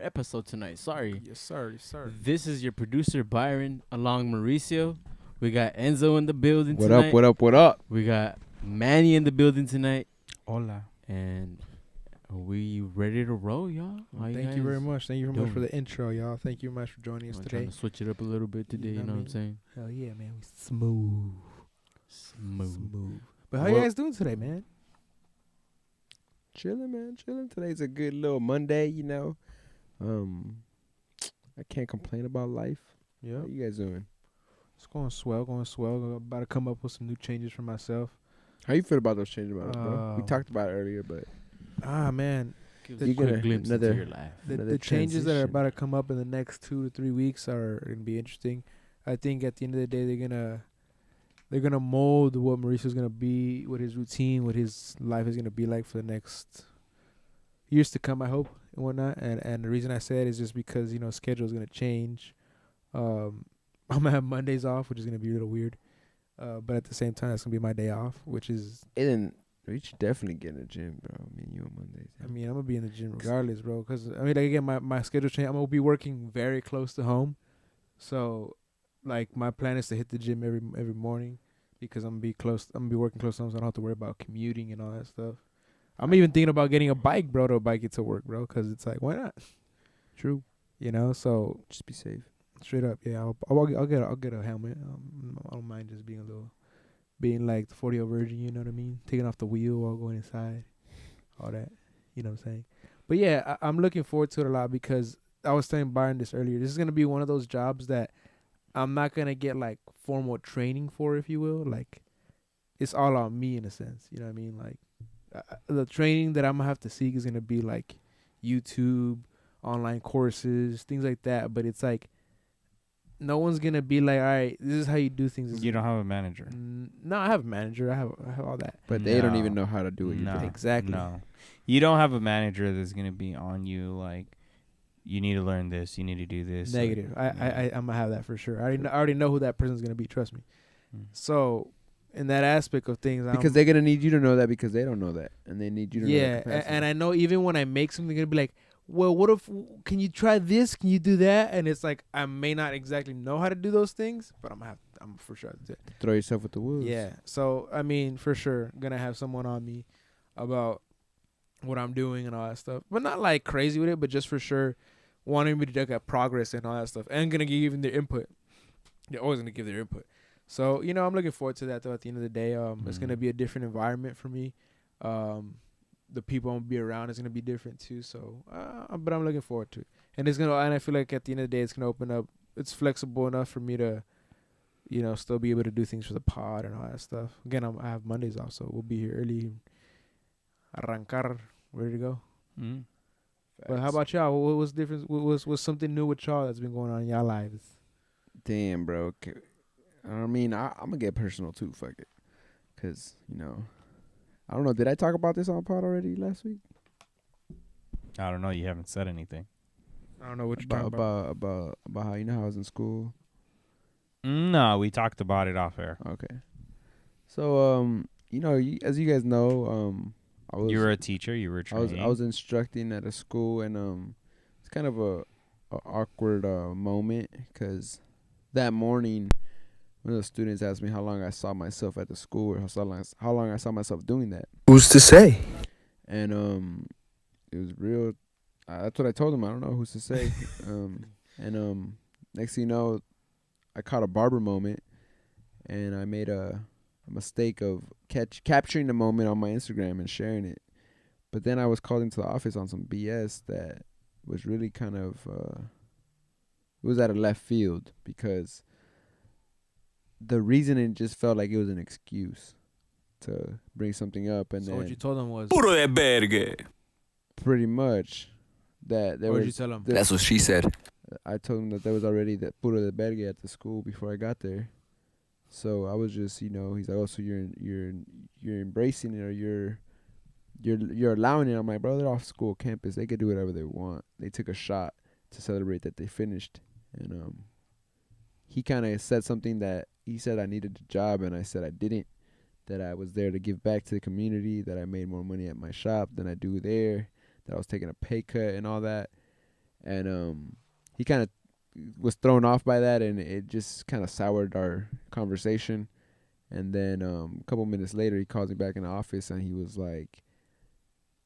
episode tonight. Sorry. Yes, sir. Yes, sir. This is your producer Byron along Mauricio. We got Enzo in the building What up? tonight. What up? What up? We got Manny in the building tonight. Hola. And are we ready to roll, y'all? How Thank you very guys much. Thank you very much for doing? the intro, y'all. Thank you very much for joining us I'm today. trying to switch it up a little bit today, you know what I'm saying? Hell yeah, man. We smooth. Smooth. But how you Well- guys doing today, man? Chilling, man. Chilling. Today's a good little Monday, you know. I can't complain about life. Yeah. How you guys doing? It's going swell, going swell. I'm about to come up with some new changes for myself. How you feel about those changes, bro? We Um, talked about it earlier, but Man. Give The- us a quick You're gonna- glimpse another- into your life. Another The changes that are transition. about to come up in the next 2 to 3 weeks are going to be interesting. I think at the end of the day, they're gonna mold what Mauricio's gonna be, what his routine, what his life is gonna be like for the next years to come. I hope and whatnot. And the reason I say it is just because schedule is gonna change. I'm gonna have Mondays off, which is gonna be a little weird. But at the same time, that's gonna be my day off, which is and then we should definitely get in the gym, bro. Me and you on Mondays. I mean, I'm gonna be in the gym regardless, bro. Cause I mean, like again, my schedule change. I'm gonna be working very close to home, so like my plan is to hit the gym every morning because I'm gonna be close. I'm gonna be working close to home, so I don't have to worry about commuting and all that stuff. I'm even thinking about getting a bike, bro, to bike it to work, bro. Cause it's like, why not? True. So Just be safe. straight up, yeah. I'll get a helmet. I don't mind just being like the 40-year virgin. You know what I mean? Taking off the wheel while going inside, all that. You know what I'm saying? But yeah, I'm looking forward to it a lot because I was telling Byron this earlier. This is gonna be one of those jobs that I'm not gonna get like formal training for, if you will. Like, it's all on me in a sense. You know what I mean? Like, the training that I'm gonna have to seek is gonna be like YouTube, online courses, things like that. But it's like no one's gonna be like, all right, this is how you do things. You don't have a manager. No, I have a manager. I have all that. But they don't No. even know how to do it. No. Exactly. No. You don't have a manager that's going to be on you like, you need to learn this, you need to do this. Negative. I'm gonna have that for sure. I already know who that person's gonna be. Trust me. Mm. So, in that aspect of things, Because they're gonna need you to know that because they don't know that, and they need you to know yeah, that capacity. and I know even when I make something, they're gonna be like, well, what if? Can you try this? Can you do that? And it's like I may not exactly know how to do those things, but I'm for sure have to do it. Throw yourself with the wolves. Yeah. So I mean, for sure, gonna have someone on me about what I'm doing and all that stuff, but not like crazy with it, but just for sure wanting me to look at progress and all that stuff, and gonna give even their input. They're always gonna give their input. So I'm looking forward to that. Though at the end of the day, it's gonna be a different environment for me. The people I'm gonna be around is gonna be different too. So, but I'm looking forward to it, and I feel like at the end of the day, it's gonna open up. It's flexible enough for me to, still be able to do things for the pod and all that stuff. Again, I have Mondays off, so we'll be here early. Arrancar, ready to go. Mm. But how about y'all? What was different? What's something new with y'all that's been going on in y'all lives? Damn, bro. I mean, I'm gonna get personal too. Fuck it, cause I don't know. Did I talk about this on pod already last week? I don't know. You haven't said anything. I don't know what you're talking about. About how how I was in school. No, we talked about it off air. Okay. So as you guys know, You were a teacher. You were training. I was instructing at a school, and it's kind of a awkward moment because that morning one of the students asked me how long I saw myself at the school or how long I saw myself doing that. Who's to say? And it was real. That's what I told him. I don't know who's to say. And next thing you know, I caught a barber moment, and I made a mistake of capturing the moment on my Instagram and sharing it. But then I was called into the office on some BS that was really kind of it was out of left field because the reasoning just felt like it was an excuse to bring something up, and So then what you told them was. Puro de verga. pretty much that there What did you was. tell them? That's what she said. I told him that there was already that puro de verga at the school before I got there. So I was just, he's like, oh, so you're embracing it or you're allowing it. I'm like, bro, they're off school campus. They could do whatever they want. They took a shot to celebrate that they finished, and he kind of said something that he said I needed the job, and I said I didn't. That I was there to give back to the community. That I made more money at my shop than I do there. That I was taking a pay cut and all that. and he kind of was thrown off by that, and it just kind of soured our conversation. And then a couple minutes later, he calls me back in the office, and he was like,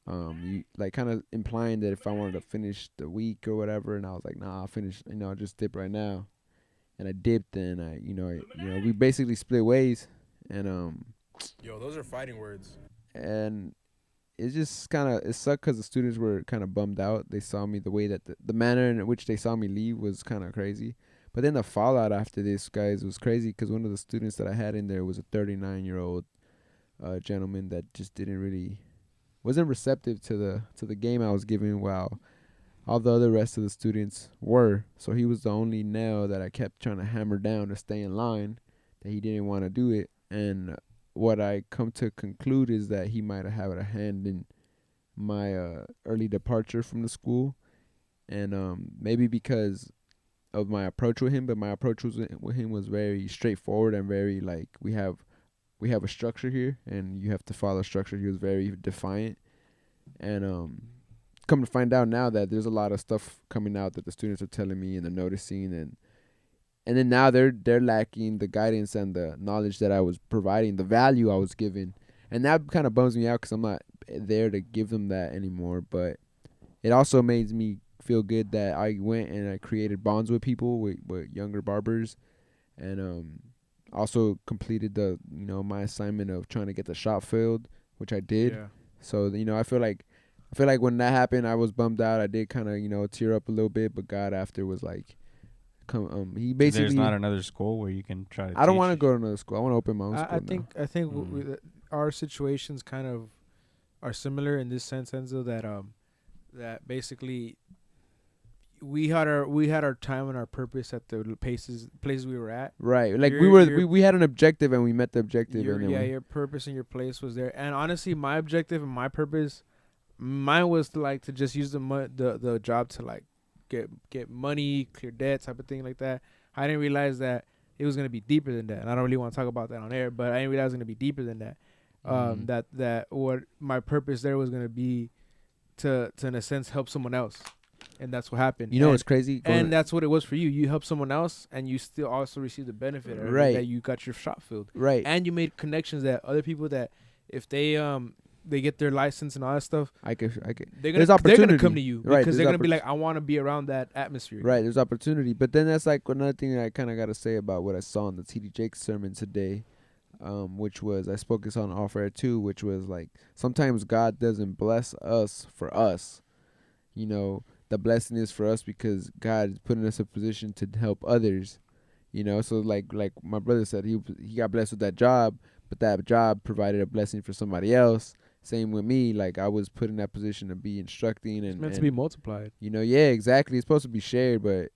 you like kind of implying that if I wanted to finish the week or whatever, and I was like, nah, I'll finish. I'll just dip right now. And I dipped, and we basically split ways, and Yo, those are fighting words. and it just kind of it sucked because the students were kind of bummed out. They saw me the way that the manner in which they saw me leave was kind of crazy. But then the fallout after this, guys, was crazy because one of the students that I had in there was a 39-year-old gentleman that just wasn't receptive to the game I was giving, while all the other rest of the students were. So he was the only nail that I kept trying to hammer down to stay in line, that he didn't want to do it. And what I come to conclude is that he might have had a hand in my early departure from the school, and maybe because of my approach with him. But my approach with him was very straightforward and very like, we have a structure here, and you have to follow structure. He was very defiant, and come to find out now that there's a lot of stuff coming out that the students are telling me and they're noticing, and then now they're lacking the guidance and the knowledge that I was providing, the value I was giving. And that kind of bums me out because I'm not there to give them that anymore. But it also made me feel good that I went and I created bonds with people, with younger barbers, and also completed my assignment of trying to get the shop filled, which I did. Yeah. So I feel like when that happened, I was bummed out. I did kind of tear up a little bit, but God after was like, he basically. There's not another school where you can try to. I don't want to go to another school. I want to open my own school. I think our situations kind of are similar in this sense, Enzo, that basically we had our time and our purpose at the places we were at. Right, like Your- we had an objective and we met the objective. Your purpose and your place was there. And honestly, my objective and my purpose, mine was to just use the job to like get money, clear debt, type of thing like that. I didn't realize that it was gonna be deeper than that, and I don't really want to talk about that on air. But I didn't realize it was gonna be deeper than that. That what my purpose there was gonna be to in a sense help someone else, and that's what happened. You know what's crazy? And that's what it was for you. You helped someone else, and you still also received the benefit of it, Right. that you got your shop filled, Right. and you made connections that other people that if they get their license and all that stuff, I could. they're There's gonna opportunity. come to you, Right, because there's they're gonna be like, I want to be around that atmosphere. Right, there's opportunity. But then that's like another thing that I kind of got to say about what I saw in the T.D. Jakes sermon today, which was, I spoke this on off air too, which was like, sometimes God doesn't bless us for us. The blessing is for us because God is putting us in a position to help others. So like my brother said, he got blessed with that job, but that job provided a blessing for somebody else. Same with me. Like, I was put in that position to be instructing, and It's meant to be multiplied. yeah, exactly. It's supposed to be shared, but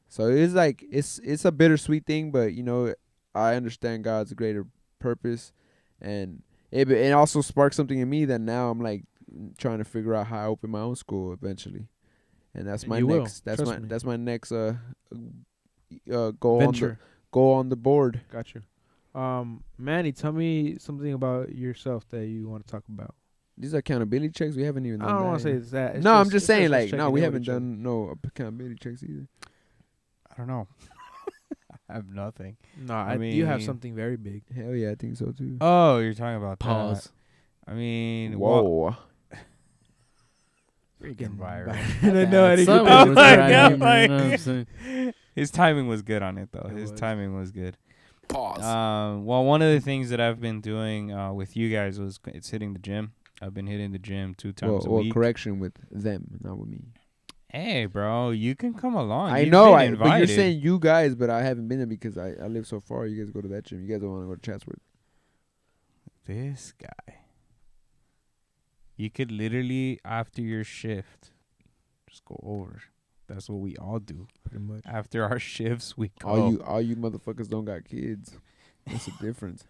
so it's like it's a bittersweet thing, but I understand God's greater purpose, and it also sparked something in me that now I'm like trying to figure out how I open my own school eventually, and that's And my you will. next Trust me. that's my next goal Venture. on the board. Got you. Manny, tell me something about yourself that you want to talk about. These are accountability checks. We haven't even I done don't that want to say yet. it's that. It's No, I'm just it's saying, us like, no, checking we in haven't with each other. done no accountability checks either. I don't know. I have nothing. No, I you have mean- something very big. Hell yeah, I think so too. Oh, you're talking about Pause. that. I mean, Whoa. freaking viral. I know. I didn't Some get of that. it was my right, God, you know like- what I'm saying? His timing was good on it, though. It His was. timing was good. Pause. Well, one of the things that I've been doing with you guys was it's hitting the gym. I've been hitting the gym 2 times a Well, week. correction with them, not with me. Hey, bro, you can come along. I You've know, been but you're invited. saying you guys, but I haven't been there because I live so far. You guys go to that gym. You guys don't want to go to Chatsworth. This guy. You could literally, after your shift, just go over. That's what we all do. Pretty much. After our shifts, we go. All you motherfuckers don't got kids. That's the difference.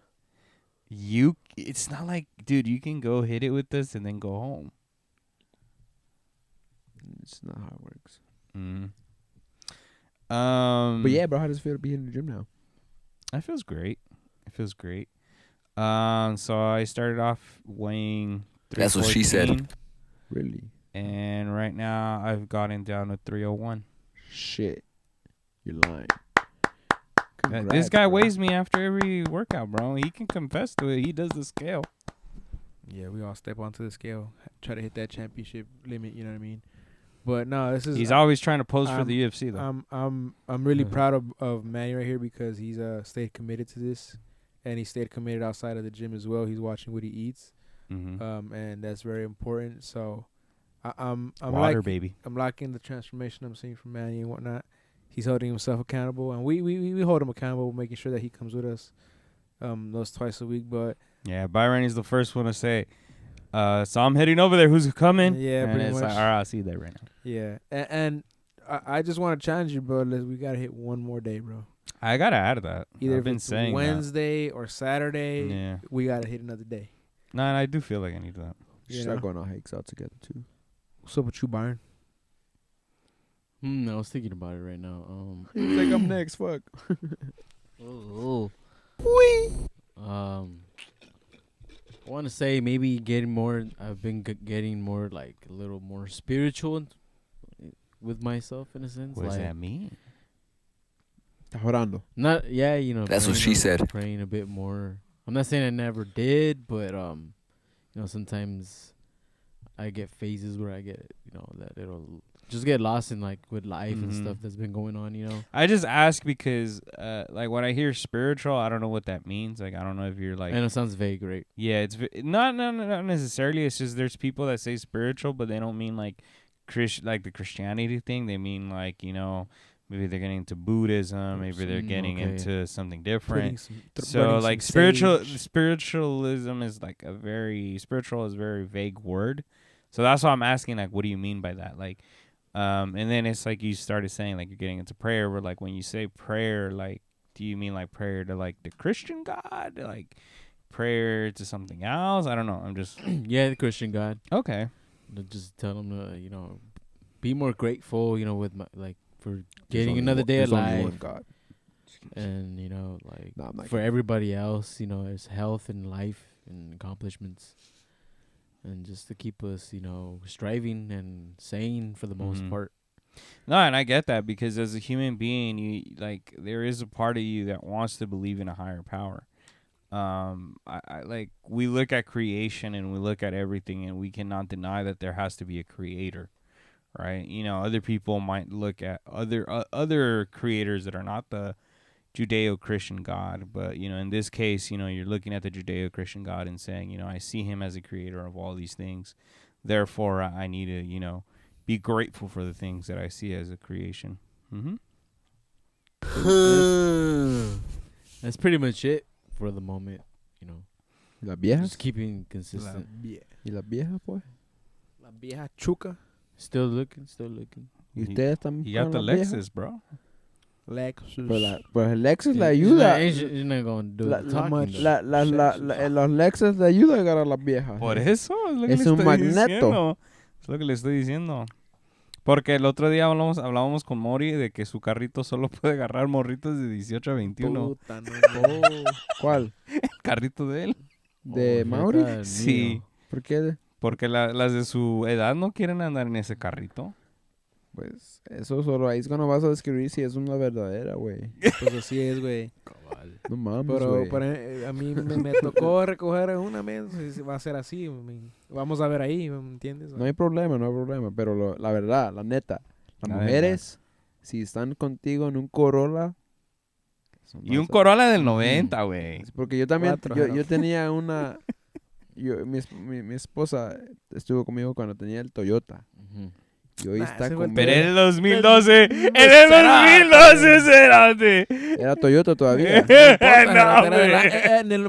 It's not like, dude, you can go hit it with us and then go home. It's not how it works. Mm. But yeah, bro, how does it feel to be in the gym now? It feels great. It feels great. So I started off weighing. That's what she said. 314. Really? And right now, I've gotten down to 301. Shit. You're lying. This Congrats, guy bro. weighs me after every workout, bro. He can confess to it. He does the scale. Yeah, we all step onto the scale, try to hit that championship limit. You know what I mean? But no, this is. He's always trying to pose for the UFC, though. I'm really proud of Manny right here because he's stayed committed to this, and he stayed committed outside of the gym as well. He's watching what he eats, and that's very important. So, I'm Water, baby. I'm liking the transformation I'm seeing from Manny and whatnot. He's holding himself accountable, and we hold him accountable, making sure that he comes with us, those twice a week. But Yeah, Byron is the first one to say, so I'm heading over there. Who's coming? Yeah, and pretty it's much. like, all right, I'll see you there right now. yeah, and I just want to challenge you, bro. We gotta hit one more day, bro. I got to add that. Either I've if been it's saying Wednesday or Saturday, Yeah. we gotta hit another day. No, and I do feel like I need that. Should start going on hikes out together too. What's up with you, Byron? I was thinking about it right now. He's like, I'm next. Fuck. I want to say maybe getting more. I've been getting more like a little more spiritual with myself in a sense. What does like, that mean? Orando. Not That's what she said. Praying a bit more. I'm not saying I never did, but sometimes I get phases where I get that it'll just get lost in like with life and stuff that's been going on. I just ask because like when I hear spiritual, I don't know what that means. Like I don't know if you're like And it sounds vague, right? Yeah, it's not necessarily. It's just there's people that say spiritual, but they don't mean like like the Christianity thing. They mean like maybe they're getting into Buddhism, maybe they're getting into something different. So like spiritualism is like spiritual is a very vague word. So that's why I'm asking, like, what do you mean by that? Like, and then it's like you started saying like you're getting into prayer. Where like when you say prayer, like, do you mean like prayer to like the Christian God, like prayer to something else? I don't know. I'm just the Christian God. Okay. Just tell them to be more grateful. With my for getting another day of life. God. And like No, I'm not for everybody else, it's health and life and accomplishments, and just to keep us, striving and sane for the most part. No, and I get that because as a human being, you like there is a part of you that wants to believe in a higher power. I like we look at creation and we look at everything, and we cannot deny that there has to be a creator. Right, other people might look at other creators that are not the Judeo-Christian God, but in this case, you're looking at the Judeo-Christian God and saying, I see him as a creator of all these things. Therefore, I need to, be grateful for the things that I see as a creation. That's pretty much it for the moment. ¿Y las viejas? Just keeping consistent. ¿Y las viejas, pues? La vieja chuca. Still looking. ¿Y ustedes también? You got the con las viejas? Lexus, bro. Lexus. Pues el Lexus le ayuda. You're not going to do it. How much? Los Lexus le ayuda a agarrar las viejas. Por eso es lo que Es le un estoy magneto. diciendo. Es lo que le estoy diciendo. Porque el otro día hablábamos con Mori de que su carrito solo puede agarrar morritos de 18 a 21. Puta, no. ¿Cuál? El carrito de él. ¿De Mauri? Sí. ¿Por qué? Porque las de su edad no quieren andar en ese carrito. Pues eso solo ahí es cuando vas a describir si es una verdadera, güey. Pues así es, güey. No mames, Pero güey. a mí me tocó recoger una vez. Va a ser así. Vamos a ver ahí, ¿me entiendes? No hay problema. Pero la verdad, la neta, las La mujeres, si están contigo en un Corolla... Y un Corolla del 90, güey. Porque yo también, Cuatro, yo tenía una... mi esposa estuvo conmigo cuando tenía el Toyota. Y hoy está ese fue el con... Pero en el 2012. En el 2012, Cerate. Era Toyota todavía. No, güey.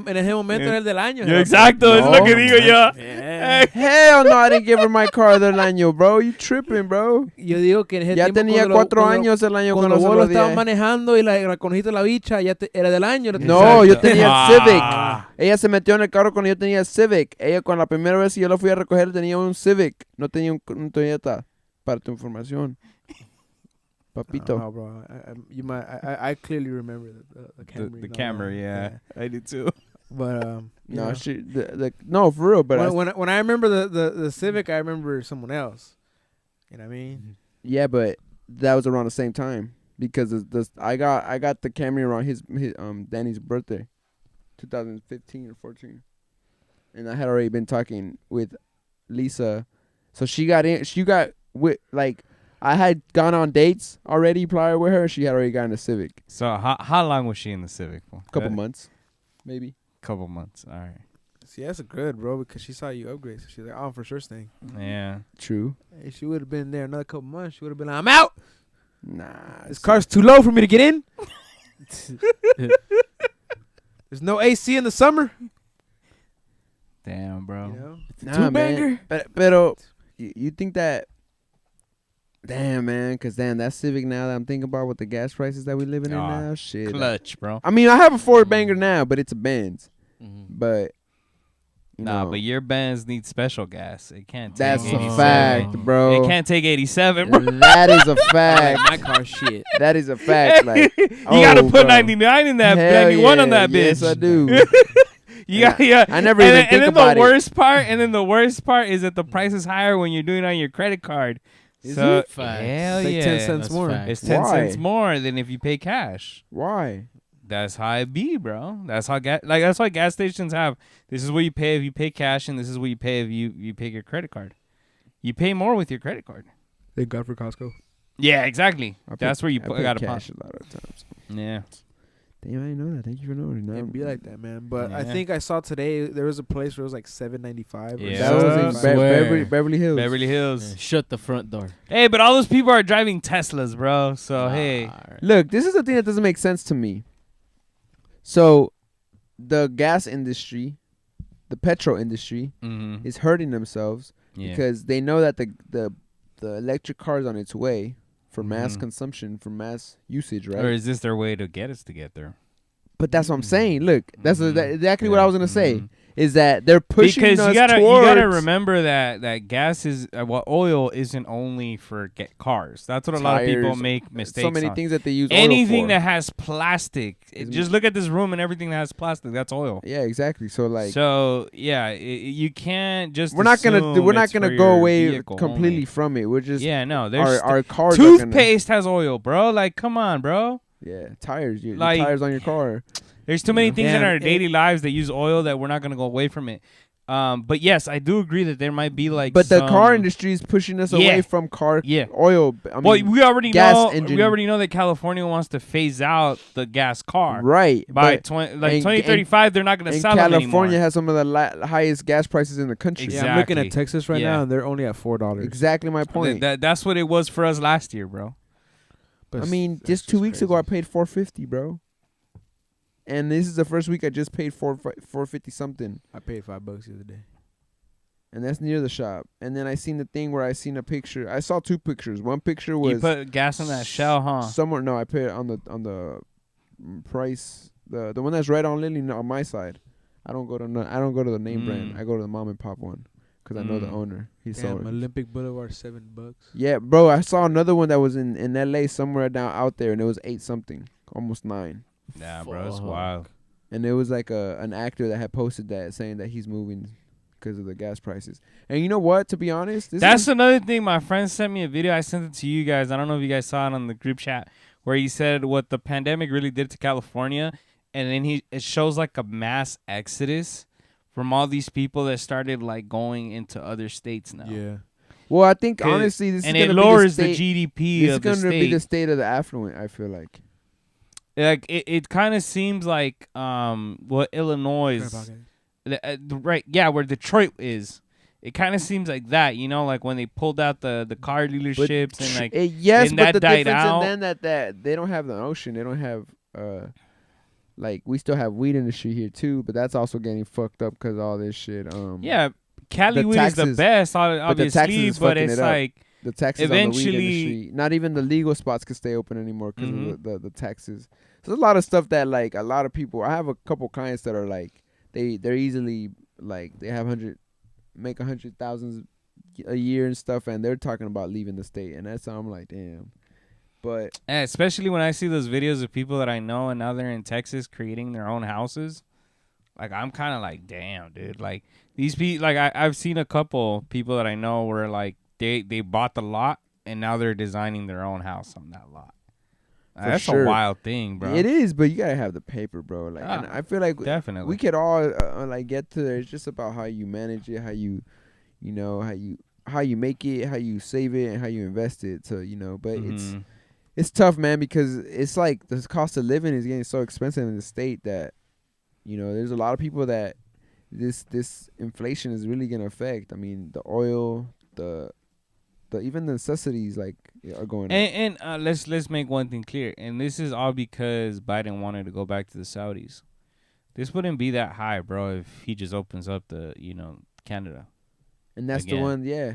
En ese momento era el del año. Exacto, es No. lo que digo yo. Hell no, I didn't give her my car del año, bro. You tripping, bro. Yo digo que en ese Ya tiempo tenía cuando 4 años el año Cuando cuando se vos lo lo di. estabas manejando y la conejita de la bicha ya era del año. No, yo tenía el Civic. Ah. Ella se metió en el carro cuando yo tenía el Civic. Ella cuando la primera vez que yo la fui a recoger tenía un Civic. No tenía un Toyota. Para tu información. Papito. No, bro. I clearly remember the Camry. The no, Camry, yeah. I do too. But No, no, for real. But when I remember the Civic, I remember someone else. You know what I mean? yeah, but that was around the same time because I got the Camry around his Danny's birthday, 2015 or 14, and I had already been talking with Lisa, so she got with like. I had gone on dates already prior with her. She had already gotten a Civic. So how long was she in the Civic for? Couple months, maybe. Couple months. All right. See, that's good, bro, because she saw you upgrade. So she's like, "I'm for sure staying." Yeah. True. Hey, she would have been there another couple months. She would have been like, "I'm out. Nah, This car's too low for me to get in. There's no AC in the summer." Damn, bro. You know? nah, two-banger. man. But you think that? Damn, man, because that Civic now that I'm thinking about with the gas prices that we living in now, shit. Clutch, bro. I mean, I have a Ford banger now, but it's a Benz. But you know, but your Benz needs special gas. It can't take that's 87. a fact, bro. It can't take 87, bro. That is a fact. My car shit. That is a fact. Like you gotta put bro. 99 in that, Hell 91 yeah. on that bitch. Yes, I do. Yeah. I never even think about it. And then the worst part is that the price is higher when you're doing it on your credit card. Is So it? Facts. hell It's like yeah, 10 cents That's more. facts. it's 10 Why? cents more than if you pay cash. Why? That's how it be, bro. That's how that's why gas stations have. This is what you pay if you pay cash, and this is what you pay if you pay your credit card. You pay more with your credit card. Thank God for Costco. Yeah, exactly. That's where you I pay got to cash a lot of times. Yeah. Damn, I didn't know that. Thank you for knowing. It'd be like that, man. But I Yeah. think I saw today there was a place where it was like $7.95. Yeah. That was in Swear. Beverly Hills. Beverly Hills. Yeah, shut the front door. Hey, but all those people are driving Teslas, bro. So hey, Alright. Look, this is the thing that doesn't make sense to me. So, the gas industry, the petrol industry, mm-hmm. is hurting themselves because they know that the electric car is on its way for mass Mhm. consumption, for mass usage, right? Or is this their way to get us to get there? But that's what I'm saying. Look, that's Mhm. exactly what Yeah. I was gonna say. Mhm. Is that they're pushing Because us you gotta towards remember that gas is oil isn't only for cars. That's what a lot of people Tires, make mistakes so many on. things that they use Anything oil for. that has plastic. Just look at this room and everything that has plastic. That's oil. Yeah, exactly. So like, So yeah, you can't just. we're not gonna it's for go your away vehicle completely only. from it. We're just Yeah, no. There's our cars. Are gonna, toothpaste has oil, bro. Like, come on, bro. yeah, tires. Your Like- tires on your car. There's too many things in Damn, our daily lives that use oil that we're not gonna go away from it. But yes, I do agree that there might be like. But the some- car industry is pushing us Yeah. away from car Yeah. oil. I Well, mean, we already gas know. engine. We already know that California wants to phase out the gas car right? by but 2035. They're not going to and sell them California anymore. has some of the highest gas prices in the country. Exactly. Yeah, I'm looking at Texas right Yeah. now, and they're only at $4. Exactly my point. That's what it was for us last year, bro. But I mean, that's just 2 weeks crazy. ago I paid $4.50, bro. And this is the first week I just paid $4.50 something. I paid $5 the other day. And that's near the shop. And then I seen the thing where I seen a picture. I saw two pictures. One picture was You put gas in that shell, huh? somewhere. No, I put it on the price. The one that's right on Lily on my side. I don't go to the name brand. I go to the mom and pop one because I know the owner. He sold Damn, it. Olympic Boulevard, $7. Yeah, bro. I saw another one that was in LA somewhere down out there, and it was 8 something, almost 9. Nah, bro, it's Fuck. wild. And it was like an actor that had posted that saying that he's moving because of the gas prices. And you know what? To be honest, That's another thing. My friend sent me a video. I sent it to you guys. I don't know if you guys saw it on the group chat where he said what the pandemic really did to California, and then it shows like a mass exodus from all these people that started like going into other states now. Yeah. well, I think honestly, this and is it going to lowers be the GDP This is of the going to be state. the state of the affluent. I feel like. Like it kind of seems like what Illinois right, yeah, where Detroit is. It kind of seems like that, you know, like when they pulled out the car dealerships and like yes, and but that the died difference out. in then that they don't have the ocean. They don't have like we still have weed industry here too, but that's also getting fucked up because all this shit. Yeah, Cali the weed is the taxes- best, the taxes obviously, is but fucking it's it up. like the taxes on the eventually- weed industry. Not even the legal spots can stay open anymore because Mhm. of the taxes. So there's a lot of stuff that like a lot of people. I have a couple clients that are like they're easily like they have make 100,000 a year and stuff, and they're talking about leaving the state, and that's how I'm like, damn. But especially when I see those videos of people that I know and now they're in Texas creating their own houses. Like I'm kind of like, damn, dude. Like these people, like I've seen a couple people that I know where like they bought the lot and now they're designing their own house on that lot. That's sure. a wild thing, bro. It is, but you gotta have the paper, bro. Like, and I feel like definitely we could all like get to there. It's just about how you manage it, how you know, how you make it, how you save it, and how you invest it. So but it's tough, man, because it's like the cost of living is getting so expensive in the state that there's a lot of people that this inflation is really gonna affect. I mean, the oil, the even the necessities like are going up. And let's make one thing clear, and this is all because Biden wanted to go back to the Saudis. This wouldn't be that high, bro, if he just opens up the Canada. And that's again. the one, yeah.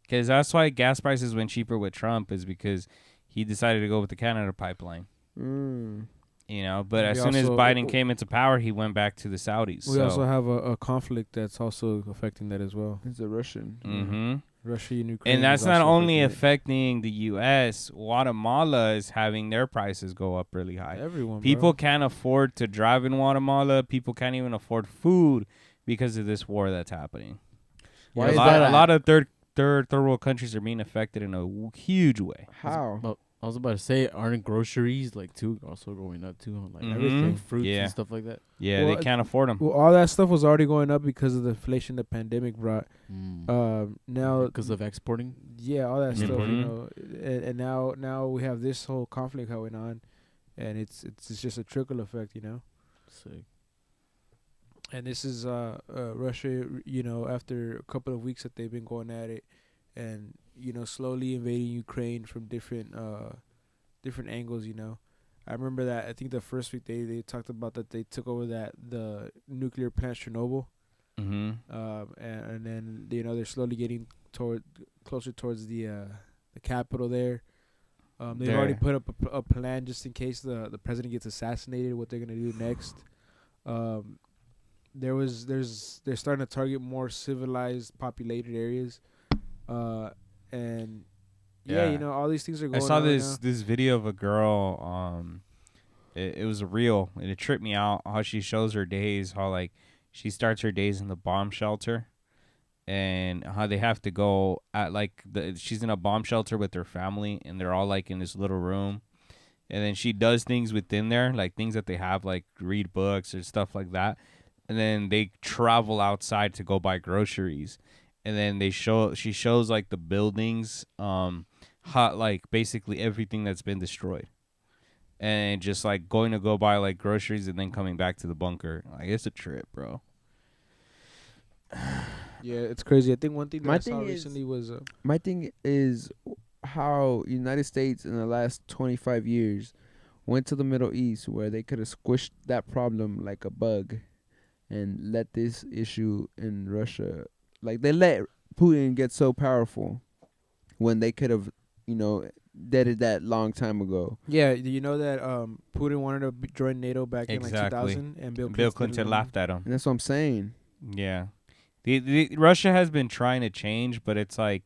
Because that's why gas prices went cheaper with Trump, is because he decided to go with the Canada pipeline. But as soon as Biden came into power, he went back to the Saudis. We also have a conflict that's also affecting that as well. It's a Russian. Mm-hmm. Russia and Ukraine. And that's not only affecting the U.S. Guatemala is having their prices go up really high. Everyone, people can't afford to drive in Guatemala. People can't even afford food because of this war that's happening. Why a lot of third world countries are being affected in a huge way. How? I was about to say, aren't groceries like too also going up too on like everything, fruits and stuff like that? Yeah, they can't afford them. Well, all that stuff was already going up because of the inflation the pandemic brought. Now because of exporting. Yeah, all that stuff, and now we have this whole conflict going on, and it's just a trickle effect, Sick. And this is Russia, after a couple of weeks that they've been going at it, and slowly invading Ukraine from different angles. I remember that I think the first week they talked about that they took over the nuclear plant Chernobyl, and then they're slowly getting closer towards the capital there. They've already put up a plan just in case the president gets assassinated. What they're gonna do next? They're starting to target more civilized, populated areas, and all these things are going on. I saw this video of a girl. It was real, and it tripped me out how she shows her days. How like she starts her days in the bomb shelter, and how they have to go at she's in a bomb shelter with her family, and they're all like in this little room. And then she does things within there, like things that they have, like read books or stuff like that. And then they travel outside to go buy groceries. And then she shows like the buildings, like basically everything that's been destroyed. And just like going to go buy like groceries and then coming back to the bunker. Like it's a trip, bro. Yeah, it's crazy. I think one thing that I saw recently was my thing is how United States in the last 25 years went to the Middle East where they could have squished that problem like a bug and let this issue in Russia, like they let Putin get so powerful when they could have, did that long time ago. Yeah, you know that Putin wanted to join NATO back in like 2000, and Bill Clinton laughed at him. And that's what I'm saying. Yeah, Russia has been trying to change, but it's like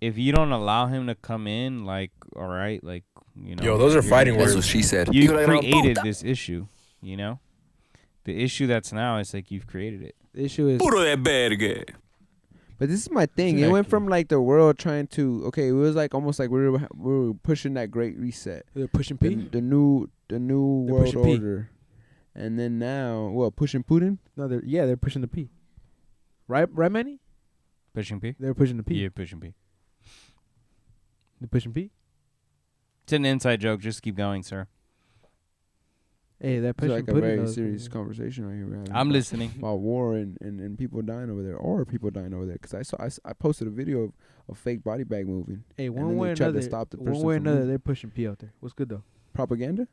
if you don't allow him to come in, like all right, like yo, those are fighting words. That's what she said. You created this issue, The issue that's now is like you've created it. The issue is puro de verga. But this is my thing. It went from like the world trying to it was like almost like we were pushing that Great Reset. They're pushing P. The new world order. And then now, pushing Putin? No, they're pushing the P. Right, Manny? Pushing P? They're pushing the P. Yeah, pushing P. They're pushing P? It's an inside joke. Just keep going, sir. Hey, that pushing like a very serious conversation right here. We're having I'm listening. About war and people dying over there, or people dying over there. Because I posted a video of a fake body bag moving. Hey, one way or another, they're pushing P out there. What's good though? Propaganda?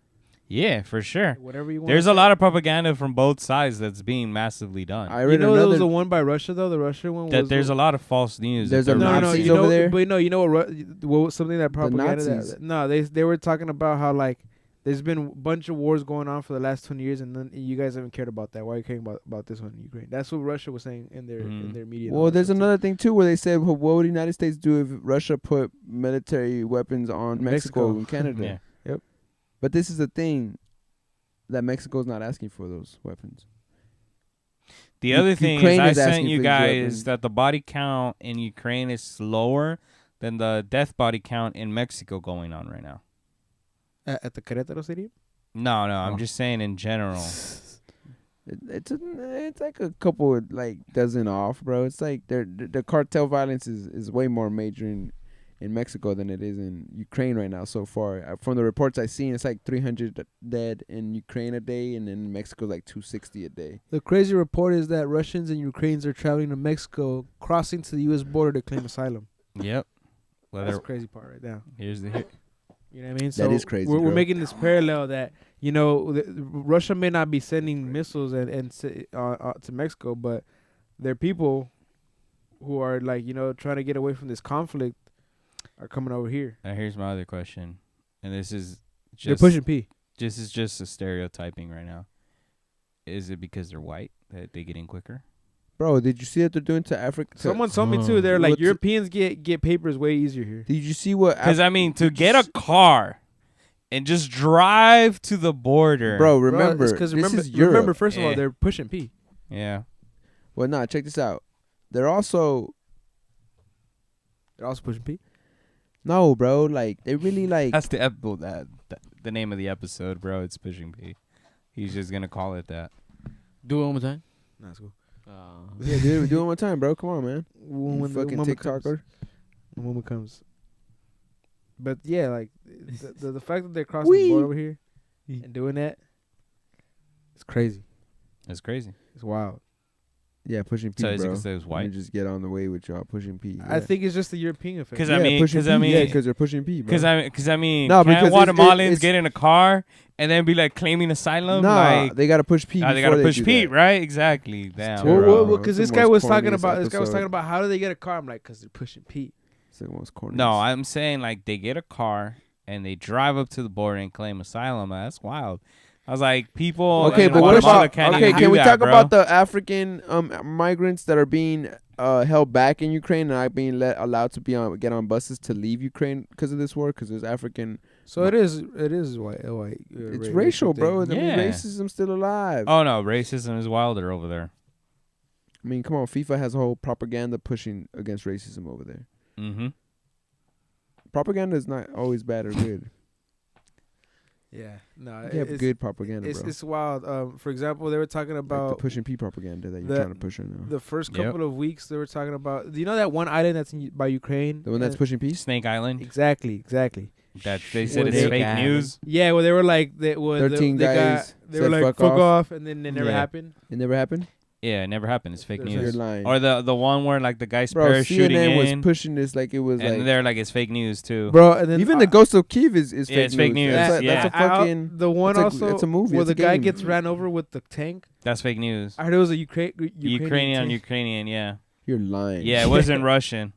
Yeah, for sure. Whatever you want. There's a lot of propaganda from both sides that's being massively done. I read there was the one by Russia though. The Russian one. That there's a lot of false news. There's a Nazis over there. But you know what something that propaganda. They were talking about how like there's been a bunch of wars going on for the last 20 years, and then you guys haven't cared about that. Why are you caring about this one in Ukraine? That's what Russia was saying in their media. Well, there's another thing too where they said, what would the United States do if Russia put military weapons on Mexico and Canada? Yeah. Yep. But this is the thing, that Mexico's not asking for those weapons. The other thing Ukraine is I is asking sent you for these guys weapons. that the body count in Ukraine is slower than the death body count in Mexico going on right now. At the Querétaro Stadium? No, I'm Oh. just saying in general. It's like a couple of, like dozen off, bro. It's like the cartel violence is way more major in Mexico than it is in Ukraine right now so far. From the reports I've seen, it's like 300 dead in Ukraine a day, and in Mexico like 260 a day. The crazy report is that Russians and Ukrainians are traveling to Mexico, crossing to the U.S. border to claim asylum. Yep. That's the crazy part right now. Here's the You know what I mean? That is crazy, We're bro. making this parallel that, you know, Russia may not be sending missiles to Mexico, but their people who are, like, you know, trying to get away from this conflict are coming over here. Now here's my other question, and this is They're just pushing P. This is just a stereotyping right now. Is it because they're white that they get in quicker? Bro, did you see what they're doing to Africa? Someone told me too. They're like, What's- Europeans get papers way easier here. Did you see what? Because I mean, to get a car and just drive to the border, Bro, Bro, remember, it's 'cause this is Europe. remember, first of all, Eh. they're pushing P. Yeah, Well, nah, check this out. They're also They're also pushing P. no, bro. Like they really like. that's the name of the episode, bro. It's Pushing P. He's just gonna call it that. Do it one more time. Nah, it's cool. Yeah, do it one time, bro. Come on, man. When You the fucking moment TikToker. comes. The moment comes. But yeah, like the fact that they're crossing the border over here and doing that, it's crazy. That's crazy. It's wild. Yeah, pushing P, So is it bro. 'cause they was Let me white? just get on the way with y'all pushing P. I think it's just the European effect. 'Cause I mean- pushing 'cause P, I mean- yeah, because they're pushing P, bro. Because I mean, No, can't because Guatemalans it's- get in a car and then be like claiming asylum? Nah, like, they gotta push P. they before gotta push do P, that. right? Exactly. Damn. terrible. bro. Well, because It's this the guy most was talking corniest about episode. how do they get a car? I'm like, because they're pushing P. It's the most corny. No, I'm saying like they get a car and they drive up to the border and claim asylum. That's wild. I was like, people. Okay, in but what Guatemala about? can't Okay, even can do we that, talk bro. about the African migrants that are being held back in Ukraine and not being allowed to get on buses to leave Ukraine because of this war? Because there's African. So it is white. It's racial, bro. I mean, Yeah. racism's still alive. Oh no, racism is wilder over there. I mean, come on. FIFA has a whole propaganda pushing against racism over there. Mm-hmm. Propaganda is not always bad or good. Yeah, no, You have it's good propaganda, it's bro. it's wild. For example, they were talking Like the about pushing P propaganda that you're the- trying to push right now. the first Yep. couple of weeks. They were talking about. Do you know that one island that's by Ukraine? The one that's pushing P. Snake Island. Exactly. That they said Well, it's they- fake Yeah. news. Yeah, well, they were like, 13 they guys they were said like, fuck fuck off, and then it never Yeah. happened. It never happened. Yeah, it never happened. It's fake There's You're news. lying. Or the one where like the guy's Bro, parachuting CNN was in, pushing this like it was and like. they're like it's fake news too. Bro, and then Even the Ghost of Kiev is Yeah, fake it's fake news. news. That's, Yeah. that's a fucking. the one that's a- also that's a movie. where That's the a guy game. gets ran over with the tank. That's fake news. I heard it was a Ukrainian Ukrainian, tank. yeah. You're lying. Yeah, it wasn't Russian.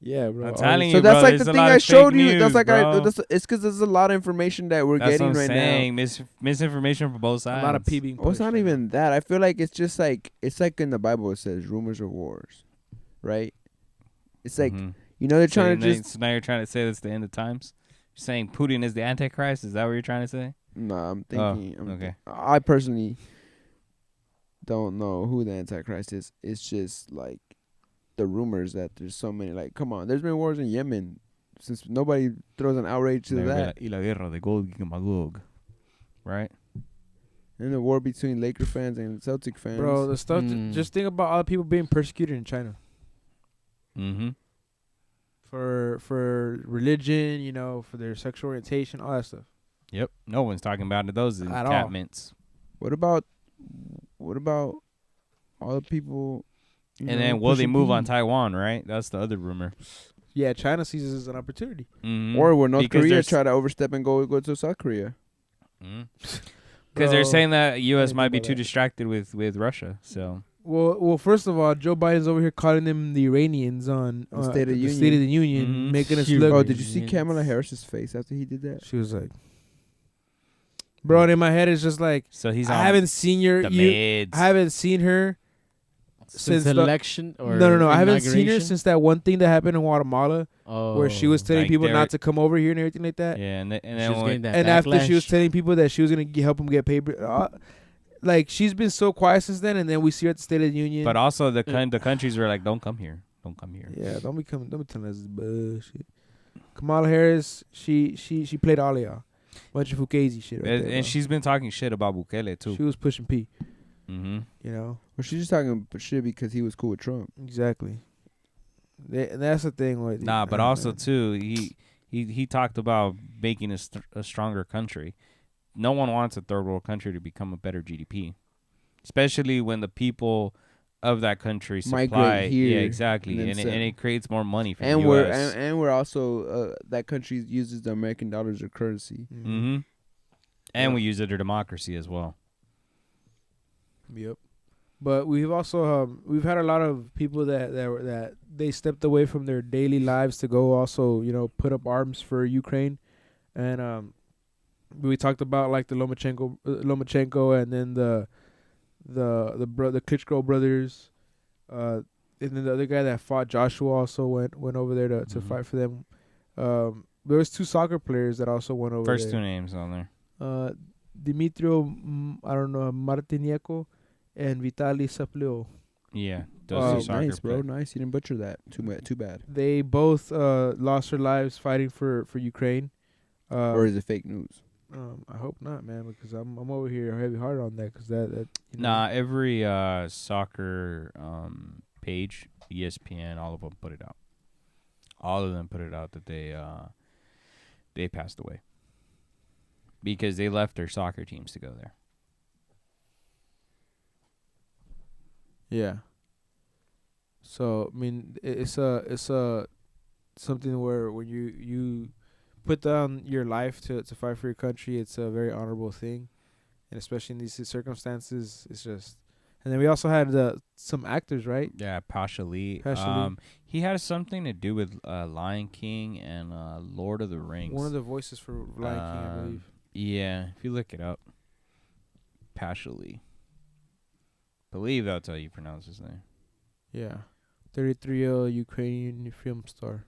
Yeah, bro. I'm telling So you, that's bro, like there's the a thing lot I of showed fake you. news, That's like bro. it's because there's a lot of information that we're That's getting what I'm right saying. now. Misinformation from both sides. A lot of P being Well, it's pushed not right even that. I feel like it's just like in the Bible. It says rumors of wars, right? It's like Mhm. they're So trying to now- just. So now you're trying to say that's the end of times. You're saying Putin is the Antichrist. Is that what you're trying to say? Nah, I'm Oh, thinking. okay. I personally don't know who the Antichrist is. It's just like the rumors that there's so many. Like, come on, there's been wars in Yemen since nobody throws an outrage to that. Y la guerra de Gog y Magog. Right? And the war between Laker fans and Celtic fans. Bro, the stuff. Mm. Just think about all the people being persecuted in China Mm-hmm. for religion, for their sexual orientation, all that stuff. Yep. No one's talking about those At all. encampments. What about all the people? And then will they pushing move P? on Taiwan, right? That's the other rumor. Yeah, China sees this as an opportunity. Mhm. Or will North Because Korea there's- try to overstep and go to South Korea? Because they're Bro, saying that U.S. I might didn't be know too that. distracted with Russia. So Well, first of all, Joe Biden's over here calling them the Iranians on The State of the the State of the Union, Mhm. making us Huge. look. Oh, did you see Iranians. Kamala Harris's face after he did that? She was like, bro, and in my head it's just like, he's on I haven't seen the meds. I haven't seen her Since the- election or no. I haven't seen her inauguration? since that one thing that happened in Guatemala where she was Oh. telling Like people they're- not to come over here and everything like that. Yeah, and She then was when, getting that And after she was backlash. telling people that she was gonna help them get paper, like she's been so quiet since then, and then we see her at the State of the Union. But also the countries were like, don't come here. Don't come here. Yeah, don't be telling us this bullshit. Kamala Harris, she played all of y'all. Bunch of fugazi shit right there, And she's been talking shit about Bukele too. She was pushing P. Mm-hmm. You know? Well, she's just talking shit because he was cool with Trump. Exactly. And that's the thing. With but also too, he talked about making a stronger country. No one wants a third world country to become a better GDP, especially when the people of that country supply. Migrate here, yeah, exactly, and it creates more money for the US. And we're also that country uses the American dollar as a currency. Mm-hmm. And we use it as democracy as well. Yep. But we've also we've had a lot of people that they stepped away from their daily lives to go also, you know, put up arms for Ukraine, and we talked about like the Lomachenko and then the Klitschko brothers, and then the other guy that fought Joshua also went over there to fight for them. There was 2 soccer players that also went over First there. 2 names on there. Dimitrio, I don't know, Martinieko, and Vitaly Saplio. Yeah, those 2 soccer Nice, bro. players. Nice. You didn't butcher that. Too bad. They both lost their lives fighting for Ukraine. Or is it fake news? I hope not, man, because I'm over here heavy hearted on that, because that you know. Nah, every soccer page, ESPN, all of them put it out. All of them put it out that they passed away because they left their soccer teams to go there. Yeah. So I mean, it's a something where when you put down your life to fight for your country, it's a very honorable thing, and especially in these circumstances, it's just. And then we also had some actors, right? Yeah, Pasha Lee. Pasha Lee. He had something to do with Lion King and Lord of the Rings. One of the voices for Lion King, I believe. Yeah, if you look it up, Pasha Lee. Believe that's how you pronounce his name. Yeah, 33-year-old Ukrainian film star,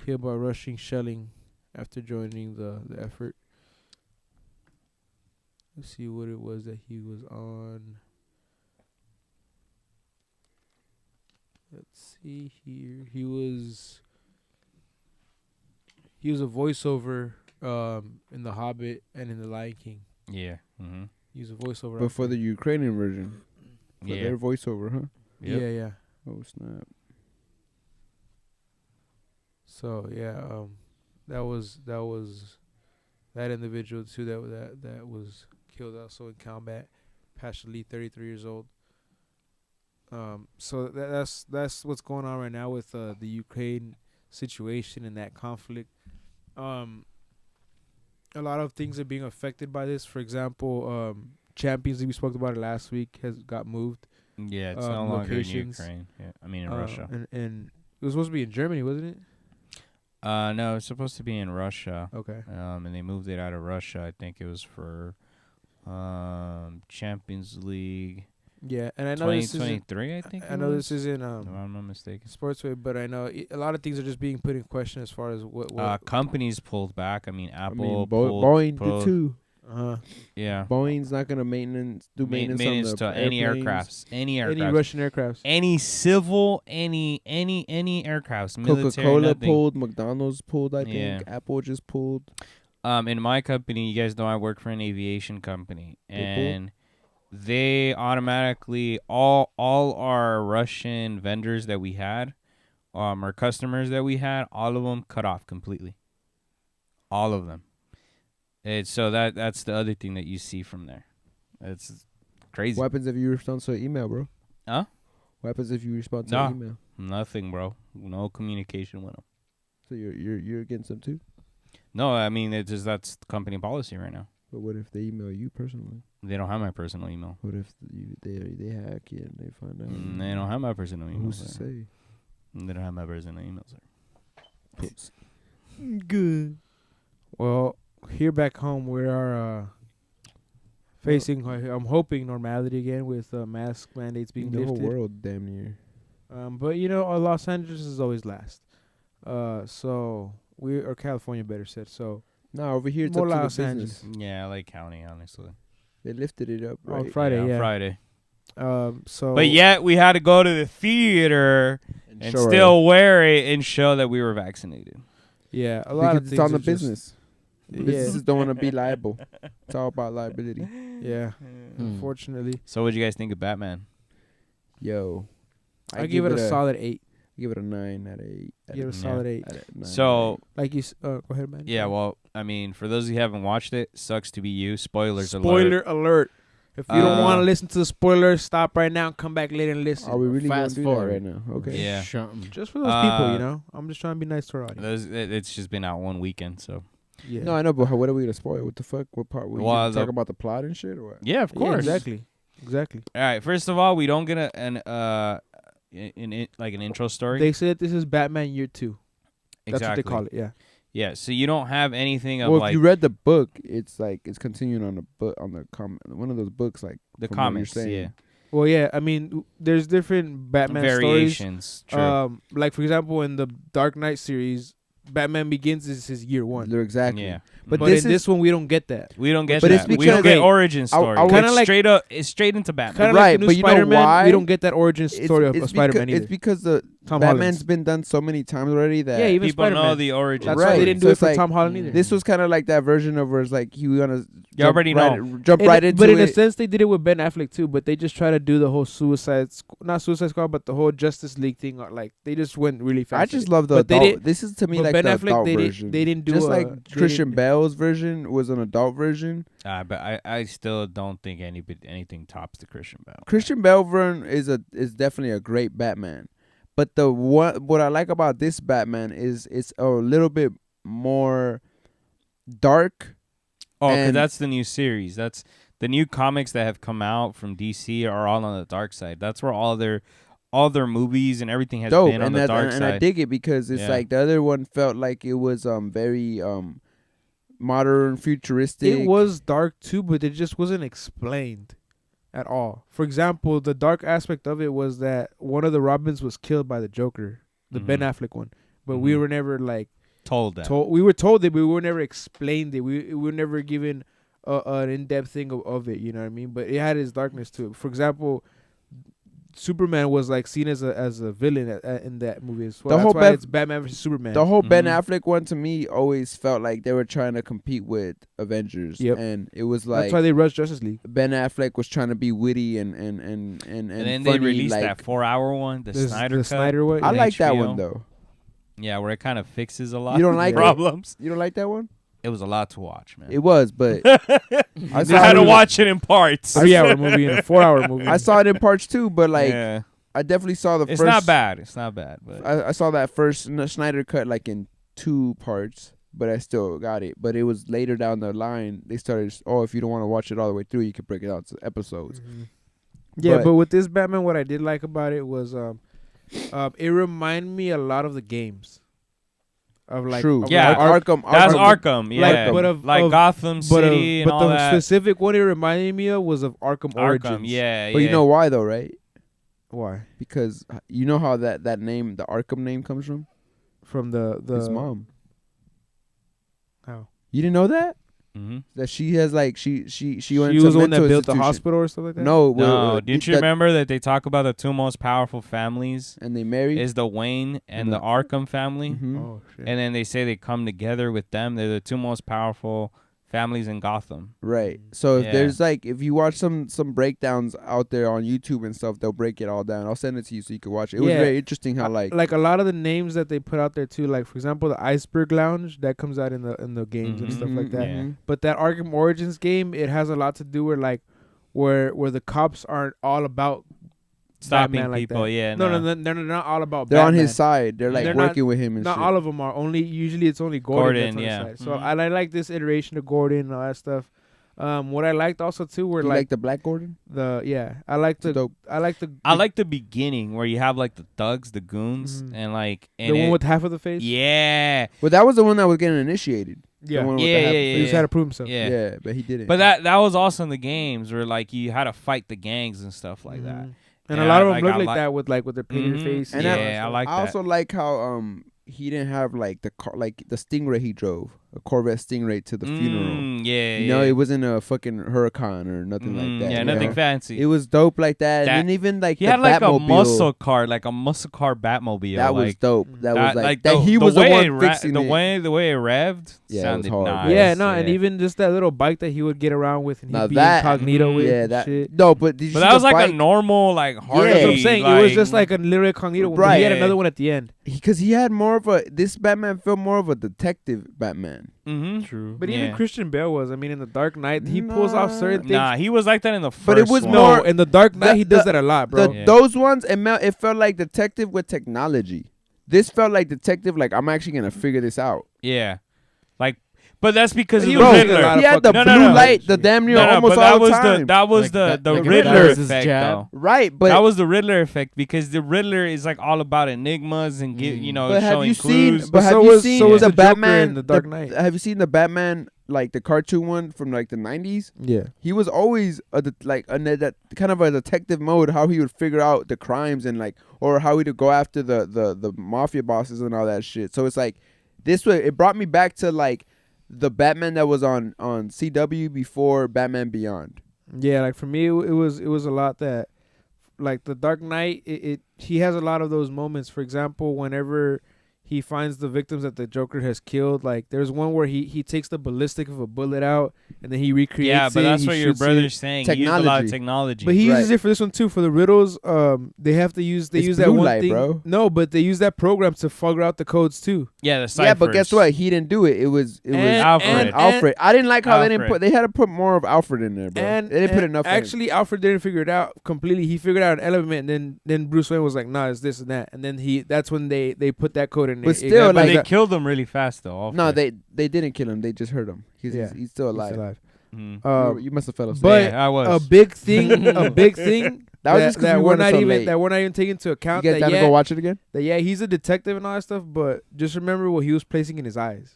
killed by Russian shelling after joining the effort. Let's see what it was that he was on. Let's see here. He was a voiceover in The Hobbit and in The Lion King. Yeah. Mm-hmm. He was a voiceover. But for the Ukrainian version. For Yeah. their voiceover, huh? Yep. Yeah. Oh, snap. So yeah, that was that individual too that was killed also in combat. Pasha Lee, 33 years old. So that's what's going on right now with the Ukraine situation and that conflict. A lot of things are being affected by this. For example, Champions League, we spoke about it last week, has got moved. Yeah, it's no longer in locations. Ukraine. Yeah, I mean in Russia. And it was supposed to be in Germany, wasn't it? No, it's supposed to be in Russia. Okay. And they moved it out of Russia. I think it was for Champions League Yeah, and I know this isn't. 2023, I think. I know this isn't if I'm not mistaken. Sportsway, but I know a lot of things are just being put in question as far as what Companies pulled back. I mean, Apple Boeing pulled, did too. Yeah. Boeing's not gonna do maintenance on the to any airplanes. aircrafts, any Russian aircrafts, any civil, any aircrafts, military, Coca-Cola nothing. pulled, McDonald's pulled, I think. Yeah. Apple just pulled. In my company, you guys know I work for an aviation company, and they automatically all our Russian vendors that we had, our customers that we had, all of them cut off completely. All of them. So that's the other thing that you see from there. It's crazy. What happens if you respond to an email, bro? Huh? What happens if you respond to an email? Nothing, bro. No communication with them. So you're against them too? No, I mean that's company policy right now. But what if they email you personally? They don't have my personal email. What if they hack you and they find out? They don't have my personal email. Who's to say? They don't have my personal email, sir. Good. Well, here back home, we are facing, I'm hoping, normality again with mask mandates being The whole lifted. world, damn near. But Los Angeles is always last. So or California, better said. So No, over here it's more up to Los the Angeles. business. Yeah, LA County, honestly. They lifted it up, right? On Friday, on yeah. Friday. So But yet we had to go to the theater and show still wear it and show that we were vaccinated. yeah, a lot of because things it's on the are just- business. Yeah, Businesses don't want to be liable. It's all about liability. yeah. Hmm. Unfortunately, So what'd you guys think of Batman? Yo, I give it a solid 8. Give it a 9 out of 8. Give it a solid 8. So Like you, go ahead, man. yeah, well, I mean, for those of you who haven't watched it, sucks to be you. Spoilers alert. Spoiler alert. If you don't Uh, want to listen to the spoilers, stop right now and come back later and listen. are we really going Fast to do that forward. right now? Okay. Yeah. Just for those people, Uh, you know. I'm just trying to be nice to our audience. It's just been out one weekend, so Yeah. No, I know, but what are we gonna spoil? What the fuck? What part? We Well, gonna talk the- about the plot and shit, or what? yeah, of Yeah, course. exactly. Exactly. All right, first of all, we don't get an intro story. They said this is Batman Year 2. That's exactly. what they call it. Yeah. Yeah, so you don't have anything of Well, if like you read the book, it's like it's continuing on the book on the one of those books, like the from what you're comics, saying. yeah, Well, yeah. I mean, there's different Batman stories. variations. True. Like for example, in the Dark Knight series, Batman Begins is his year 1. They're exactly. Yeah, But But this in is this one, we don't get that. we don't get But it's that. We don't because- get Wait, origin story. I would- Kinda like- straight up, it's straight into Batman. Kind of Right, like the but new you know Spider-Man. why? We don't get that origin story of Spider-Man either. It's because the Tom Batman's Holland's. been done so many times already that Yeah, even People know Spider-Man. the origin. That's Right. why they didn't So do it it's for like- Tom Holland either. this was kind of like that version of where it's like you gonna You already know. jump right into but in it. a sense, they did it with Ben Affleck too. But they just try to do the whole not Suicide Squad, but the whole Justice League thing. Like they just went really fast. I with just it. love the But they adult. didn't- This is to me but like Ben the Affleck, adult they version. didn't do just a- like they Christian didn't- Bale's version was an adult version. But I still don't think anything tops the Christian Bale. Christian Bale version is definitely a great Batman. But what I like about this Batman is it's a little bit more dark. Oh, because And- that's the new series. That's the new comics that have come out from DC are all on the dark side. That's where all their movies and everything has Dope, been on and the that, dark and side. I dig it because it's Yeah. like the other one felt like it was very modern, futuristic. It was dark too, but it just wasn't explained at all. For example, the dark aspect of it was that one of the Robins was killed by the Joker, the Ben Mhm. Affleck one. But we Mhm. were never like Told that. told. We were told it, but we were never explained it. We were never given an in-depth thing of it. You know what I mean? But it had its darkness to it. For example, Superman was like seen as a villain in that movie as well. The That's whole why it's Batman versus Superman. The whole Ben Mhm. Affleck one to me always felt like they were trying to compete with Avengers. Yep. And it was That's like why they rushed Justice League. Ben Affleck was trying to be witty and and then funny, they released like, that 4-hour one, the Snyder cut. Snyder one. I in like that HBO. one though. Yeah, where it kind of fixes a lot. You don't of like it? problems. You don't like that one? It was a lot to watch, man. It was, but I saw had to it- watch it in parts. 3-hour movie and a 4-hour movie. I saw it in parts too. But like, yeah. I definitely saw the It's first. not bad. It's not bad, but I saw that first Snyder cut like in 2 parts, but I still got it. But it was later down the line they started. Oh, if you don't want to watch it all the way through, you can break it out to episodes. Yeah, But- but with this Batman, what I did like about it was it reminded me a lot of the games. Of like True. of Yeah, like Arkham. that's Arkham. Arkham. Yeah, but of- like of- Gotham but City and all the that. specific one it reminded me of was of Arkham Arkham. Origins. Yeah, But yeah. you know why though, right? Why? Because you know how that name, the Arkham name, comes from From the his mom. How? You didn't know that? Mm-hmm. That she has like she went She to was the one that mental built the institution. hospital or stuff like that. No, No, didn't you that- remember that they talk about the 2 most powerful families And they married. is the Wayne and And the the- Arkham family? Mhm. Oh shit. And then they say they come together with them. They're the 2 most powerful families in Gotham. Right. So if Yeah. there's like if you watch some breakdowns out there on YouTube and stuff, they'll break it all down. I'll send it to you so you can watch it. It was Yeah. very interesting how like a lot of the names that they put out there too, like for example the Iceberg Lounge that comes out in the games and stuff like Mhm, that. Yeah. mhm. But that Arkham Origins game, it has a lot to do with like where the cops aren't all about Stopping Batman like people, that. yeah. No, they're not all about. They're on Batman. his side. They're like They're not- working with him and Not shit. all of them are. Usually it's only Gordon. Gordon, that's on his yeah. side. So Mhm. I like this iteration of Gordon and all that stuff. What I liked also too were You like, like the Black Gordon? I like It's the dope. I like the I like the beginning where you have like the thugs, the goons, Mhm. and like the one with half of the face. yeah, Well, that was the one that was getting initiated. yeah. The one with Yeah, the half yeah, face. He just had to prove himself. yeah. Yeah, but he didn't. But that was also in the games where like you had to fight the gangs and stuff like that. Mhm. And Yeah, a lot of them like, look I like like- that with their painted Mhm. face. And all I- that Yeah, I stuff. like I that. also like how he didn't have like the car, like the Stingray he drove. Corvette Stingray to the funeral. Yeah, You know, it wasn't a fucking Huracan or nothing like that. Yeah, you nothing know? fancy. It was dope like that. And then even like he the had like Batmobile, a muscle car, Batmobile. that was like, dope. That was like that. the, He the was the way one it fixing the it. way the way it revved Yeah, it was sounded hard, nice. bro. Yeah, no, and even just that little bike that he would get around with, and Now he'd be that- incognito with. Yeah, and that shit. no, but did you But see that was the like bike? a normal like Harley. Yeah. That's what I'm saying. It was just like a little incognito. But he had Right. another one at the end. Because he had more of a this Batman felt more of a detective Batman. Mm-hmm. True. But even Christian Bale was. I mean, in the Dark Knight, he pulls off certain things. Nah, he was like that in the first But it was one. more- No, in the Dark Knight, he does the- that a lot, bro. Those ones, it felt like detective with technology. This felt like detective, like I'm actually gonna figure this out. Yeah. Like, but that's because of He the was doing a Riddler. lot He had the No, blue no, no. light, the damn near almost but that all the was time. that was Like the like Riddler that was his effect jab. though. Right, but That was the Riddler effect because the Riddler is like all about enigmas and but have showing you clues. seen? But have so you was- seen so was the the Joker Batman in The Dark Knight. Have you seen the Batman, like the cartoon one from like the 90s? Yeah. He was always that kind of a detective mode, how he would figure out the crimes and like, or how he would go after the mafia bosses and all that shit. So it's like this way. It brought me back to like the Batman that was on CW before Batman Beyond. Yeah, like for me, it was a lot that, like the Dark Knight, he has a lot of those moments. For example, whenever he finds the victims that the Joker has killed, like there's one where he takes the ballistic of a bullet out and then he recreates it. Yeah, but that's he what your shoots brother's it. saying. He used a lot of technology. But he Right. uses it for this one too. For the riddles, they have to use It's use that blue one light, thing. bro. No, but they use that program to figure out the codes too. Yeah, the ciphers. Yeah, but guess what? He didn't do it. It was Alfred. Alfred. I didn't like how they didn't Alfred. they had to put more of Alfred in there, bro. And they didn't put enough. Actually, Alfred didn't figure it out completely. He figured out an element, and then Bruce Wayne was like, "Nah, it's this and that." And then that's when they put that code in. But it. still, It got- But like- they killed him really fast though. No, Alfred. they didn't kill him. They just hurt him. He's still alive. He's alive. Mhm. You must have fell asleep. But Yeah, I was. a big thing, a big thing That was just 'cause we we're went not so even late. that we're not even taking into you account get that time to go watch it again? he's a detective and all that stuff. But just remember what he was placing in his eyes.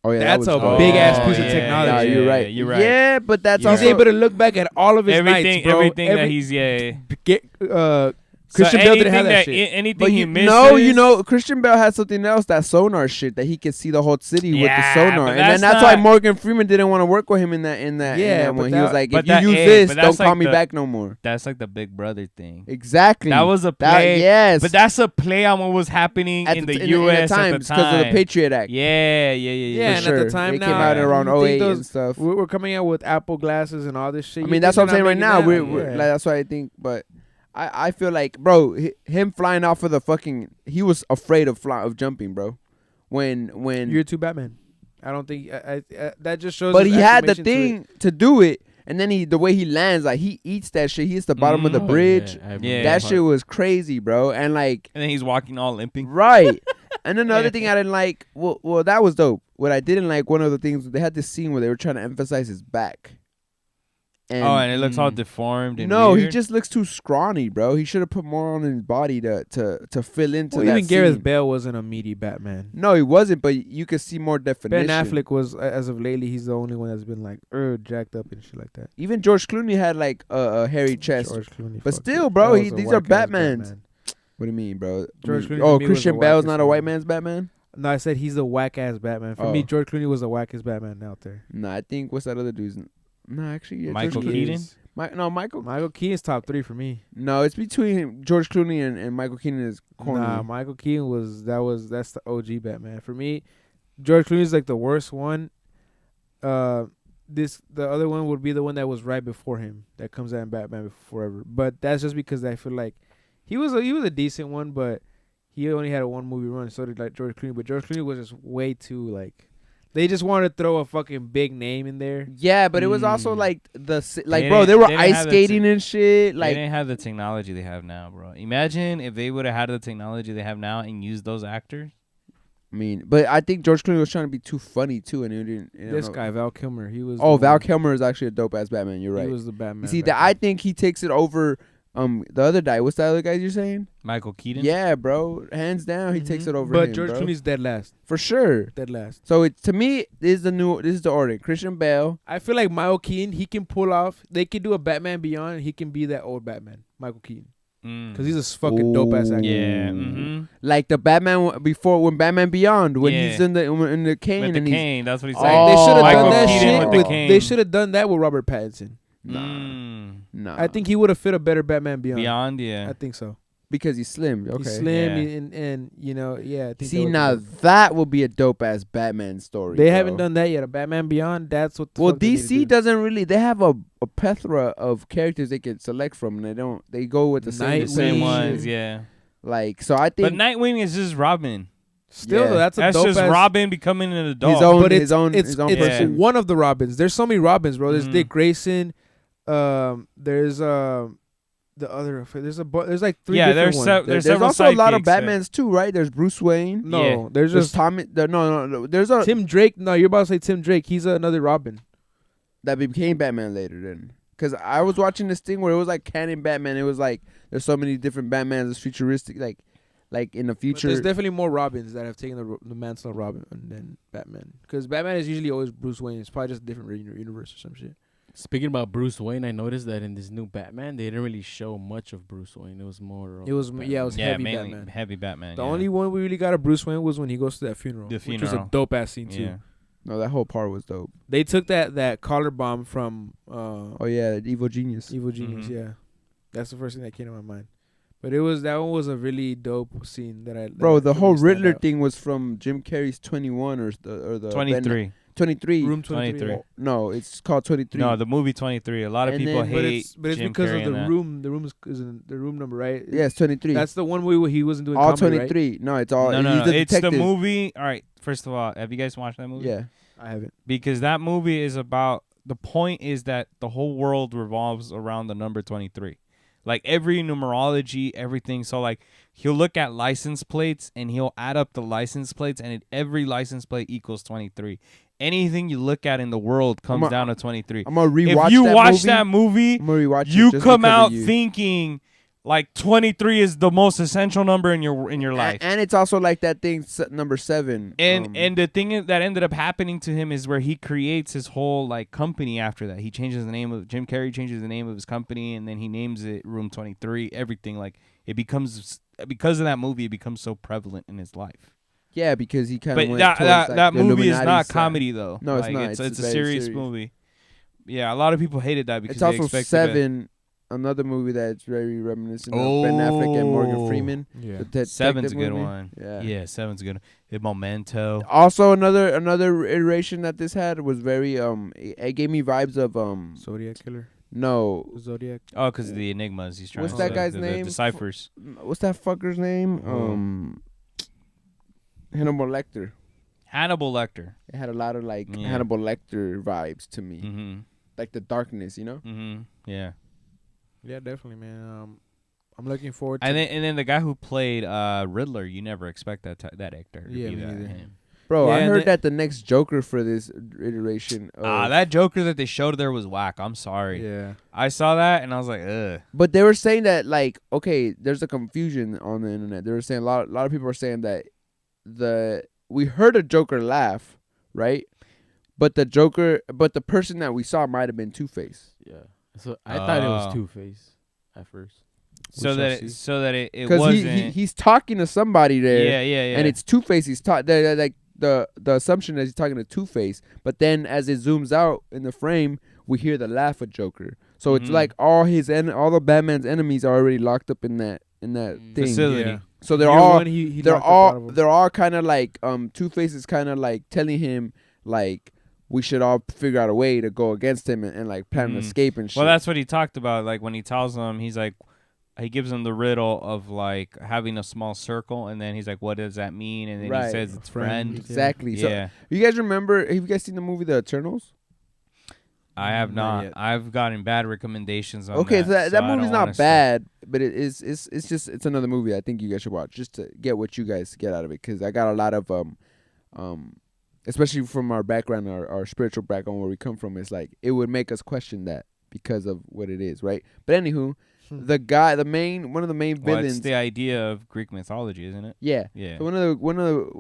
Oh yeah, That's that was a cool. big ass Oh, piece of yeah, technology. Nah, you're yeah, right. you're right. Yeah, but that's You're He's also able to look back at all of his everything, nights, bro. everything that he's Christian Bale didn't have that shit. Anything But he you misses. no, you know, Christian Bale had something else, that sonar shit, that he could see the whole city with the Yeah, sonar, but and then that's that's why not- Morgan Freeman didn't want to work with him in that Yeah, one. but He was that- like, but if you that- use hey, this, but don't that's call like me the- back no more. That's like the Big Brother thing. Exactly. That was a play. yes, But that's a play on what was happening at in the in U.S. time at the because of the time. Patriot Act. Yeah. Yeah, for and sure. at the time It now, came out around you think 08 those- and stuff. We're coming out with Apple glasses and all this shit. I You mean, that's think what I'm they're saying not right now. making We're that? like, that's why I think, but. I feel like, bro, him flying off of the fucking, he was afraid of jumping, bro. When You're too Batman. I don't think I that just shows. but his he had the acclimation to it. thing to do it, and then the way he lands, like he eats that shit. He hits the bottom of the Mhm. bridge. Yeah. That shit was crazy, bro. And like, And then he's walking all limping. right. And then the other thing I didn't like, well, that was dope. What I didn't like, one of the things, they had this scene where they were trying to emphasize his back. And it looks all deformed and no, he weird. just looks too scrawny, bro. He should have put more on his body to fill into Well, that even Gareth scene. Bale wasn't a meaty Batman. No, he wasn't, but you could see more definition. Ben Affleck was, as of lately, he's the only one that's been like jacked up and shit like that. Even George Clooney had like a hairy chest. George Clooney, But fuck still, it. bro, That was a these are whack-ass Batmans. Batman. What do you mean, bro? George Clooney to Oh, me was Christian the Bale's wackest not a one. white man's Batman? No, I said he's the whack ass Batman. For me, Oh. George Clooney was the wackest Batman out there. Nah, I think, what's that other dude's? No, actually, yeah, Michael George Keaton? Clooney's- Michael. Michael Keaton's top 3 for me. No, it's between George Clooney and Michael Keaton is corny. Nah, Michael Keaton that's the OG Batman. For me, George Clooney's like the worst one. The other one would be the one that was right before him, that comes out in Batman Forever. But that's just because I feel like he was a decent one, but he only had a 1 movie run. So did like George Clooney, but George Clooney was just way too like. They just wanted to throw a fucking big name in there. Yeah, but it was also like bro, didn't- they were they didn't ice have the skating and shit. They Like, didn't have the technology they have now, bro. Imagine if they would have had the technology they have now and used those actors. I mean, but I think George Clooney was trying to be too funny too, and he didn't. This guy, Val Kilmer, he was. Oh, the Val one. Kilmer is actually a dope ass Batman. You're right. He was the Batman. You see, back I then. think he takes it over. The other guy. What's the other guy you're saying? Michael Keaton. Yeah, bro. Hands down, he takes it over. But him, George bro. Clooney's dead last. for sure. Dead last. So to me, this is the order. Christian Bale. I feel like Michael Keaton, he can pull off. They can do a Batman Beyond. He can be that old Batman, Michael Keaton. because he's a fucking dope ass actor. Yeah. Like the Batman before when Batman Beyond when Yeah. he's in the cane With the and cane, that's what he's Like, saying. they should have Michael done that Keaton shit with the with. cane. They should have done that with Robert Pattinson. Nah. I think he would have fit a better Batman Beyond. Beyond, yeah. I think so. because he's slim. Okay. He's slim Yeah. and you know, yeah. I think See, that now would be dope. that will be a dope ass Batman story. They bro. haven't done that yet. A Batman Beyond. That's what. The Well, fuck they need to DC do. doesn't really. They have a plethora of characters they can select from, and they don't. They go with the Nightwing. Same shit. ones, yeah. Like, so I think But Nightwing is just Robin. Still, Yeah. though, that's a That's dope just ass. Robin becoming an adult. his own, But his own, it's his own it's person. one of the Robins. There's so many Robins, bro. There's Mhm. Dick Grayson. There's the other. There's like three Yeah, different there's ones. there's There's several also a lot of sidekicks that- Batmans too, right? There's Bruce Wayne. No, Yeah. there's There's just Tommy. No. There's a Tim Drake. No, you're about to say Tim Drake. He's another Robin. that became Batman later. Then, because I was watching this thing where it was like canon Batman. It was like there's so many different Batmans. It's futuristic, like in the But future. there's definitely more Robins that have taken the mantle of Robin than Batman. Because Batman is usually always Bruce Wayne. It's probably just a different universe or some shit. Speaking about Bruce Wayne, I noticed that in this new Batman, they didn't really show much of Bruce Wayne. It was more. Of It was Batman. yeah, it was Yeah, heavy mainly Batman. heavy Batman. The yeah. only one we really got of Bruce Wayne was when he goes to that funeral, The which was a funeral. dope ass scene too. Yeah. No, that whole part was dope. They took that collar bomb from Oh yeah, Evil Genius. Evil Genius. Mhm. Yeah, that's the first thing that came to my mind. But that one was a really dope scene that I. Bro, that the for whole me stand Riddler out. thing was from Jim Carrey's 21 or the 23. 23. Room 23. 23. No, it's called 23. No, the movie 23. A lot of And people then- hate But it's Jim because Carrey of in the that. room. The room is in the room number, right? yeah, it's 23. That's the one where he wasn't doing all comedy, right? 23. No, it's all. No, he's no, no. the It's the detective. movie. All right. First of all, have you guys watched that movie? Yeah. I haven't. Because that movie is about, the point is that the whole world revolves around the number 23. Like every numerology, everything. So like he'll look at license plates and he'll add up the license plates, and every license plate equals 23. Anything you look at in the world comes down to 23. I'm gonna rewatch If you that watch movie. that movie, I'm gonna rewatch you it just come because of out you. thinking like 23 is the most essential number in your life. And it's also like that thing number 7. And the thing that ended up happening to him is where he creates his whole like company after that. He changes the name of Jim Carrey changes the name of his company, and then he names it Room 23. Everything like it becomes, because of that movie, it becomes so prevalent in his life. yeah, because he kind But of went that towards, that, like, that the movie is Illuminati not side. comedy though. No, it's Like, not. It's It's a very serious serious. movie. Yeah, a lot of people hated that because It's they also expected 7, another movie that's very reminiscent of Ben Affleck and Morgan Oh. Freeman. Yeah. The Seven's a detective good movie. one. Yeah. Yeah, Seven's good. Memento. Also, another iteration that this had was very it gave me vibes of Zodiac killer. no, Zodiac. Oh, because of the enigmas he's trying What's to that solve, guy's the name? deciphers. what's that fucker's name? Hannibal Lecter. Hannibal Lecter. It had a lot of like Yeah. Hannibal Lecter vibes to me, Mm-hmm. like the darkness, you know. Mm-hmm. Yeah. Yeah, definitely, man. I'm looking forward to. And then the guy who played Riddler, you never expect that actor to Yeah, be me that neither. him. Bro, Yeah, I and heard the- that the next Joker for this iteration. That Joker that they showed there was whack. I'm sorry. Yeah. I saw that and I was like, ugh. But they were saying that like, okay, there's a confusion on the internet. They were saying a lot of people are saying that we heard a Joker laugh, right? But the person that we saw might have been Two-Face. Yeah. So I thought it was Oh. Two-Face at first. So shall that see. it Because wasn't. he's talking to somebody there. yeah. And it's Two-Face. He's like the assumption is he's talking to Two-Face, but then as it zooms out in the frame, we hear the laugh of Joker. So it's Mhm. like all the Batman's enemies are already locked up in that thing. Facility. Yeah. So they're Year all one, he locked up a lot of them. they're all kind of like Two-Face is kind of like telling him like we should all figure out a way to go against him and like plan an Mhm. escape and shit. Well, that's what he talked about. Like when he tells them, he's like, he gives them the riddle of like having a small circle, and then he's like, "What does that mean?" And then Right. he says, "It's Friend. friend." exactly. So Yeah, you guys remember? Have you guys seen the movie The Eternals? I have Not not. yet. I've gotten bad recommendations on Okay, that. so that I don't movie's wanna not say- bad, but it's another movie I think you guys should watch just to get what you guys get out of it, because I got a lot of especially from our background, our spiritual background where we come from. It's like it would make us question that because of what it is, right? But anywho, one of the main Well, villains. it's the idea of Greek mythology, isn't it? Yeah. Yeah. So one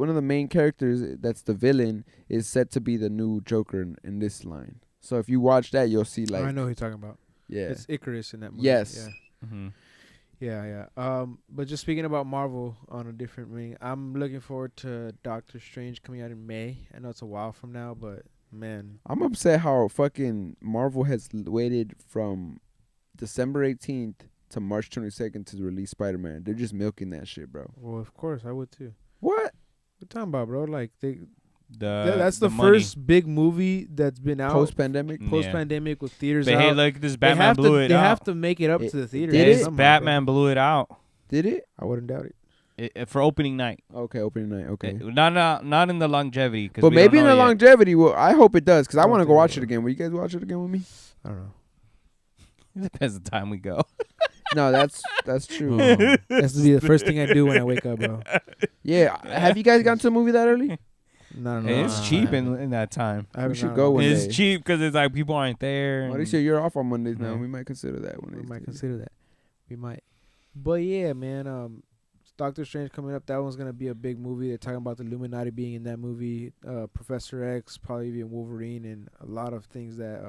of the main characters that's the villain is said to be the new Joker in this line. So if you watch that, you'll see like I know who you're talking about. yeah. It's Icarus in that movie. Yes. Yeah. Mm-hmm. Yeah. But just speaking about Marvel on a different ring, I'm looking forward to Doctor Strange coming out in May. I know it's a while from now, but man, I'm upset how fucking Marvel has waited from December 18th to March 22nd to release Spider-Man. They're just milking that shit, bro. well, of course I would too. What? What you talking about, bro? Like that's the the money. first big movie that's been out Post-pandemic? post-pandemic with theaters But out. hey, look, this They Batman have blew to, it they out. have to make it up to the theater. did man, it? somehow, Batman blew it out Did it? bro. I wouldn't doubt it. for opening night. Okay, opening night. Okay. Not in the longevity. 'Cause But we don't maybe in know the yet. longevity, well, I hope it does, because I I want to don't go think watch it it will. again. Will you guys watch it again with me? I don't know. It depends the time we go. No, that's true. That's to be the first thing I do when I wake up, bro. Yeah, have you guys gone to a movie that early? No. Hey, it's Nah, cheap I in that time. I haven't We should gone go on one it. day. It's cheap because it's like people aren't there. and- Mauricio, you're off on Mondays now. Yeah. We might consider that one. We of these might days. consider that. We might. But yeah, man. Doctor Strange coming up. That one's gonna be a big movie. They're talking about the Illuminati being in that movie. Professor X, probably even Wolverine, and a lot of things that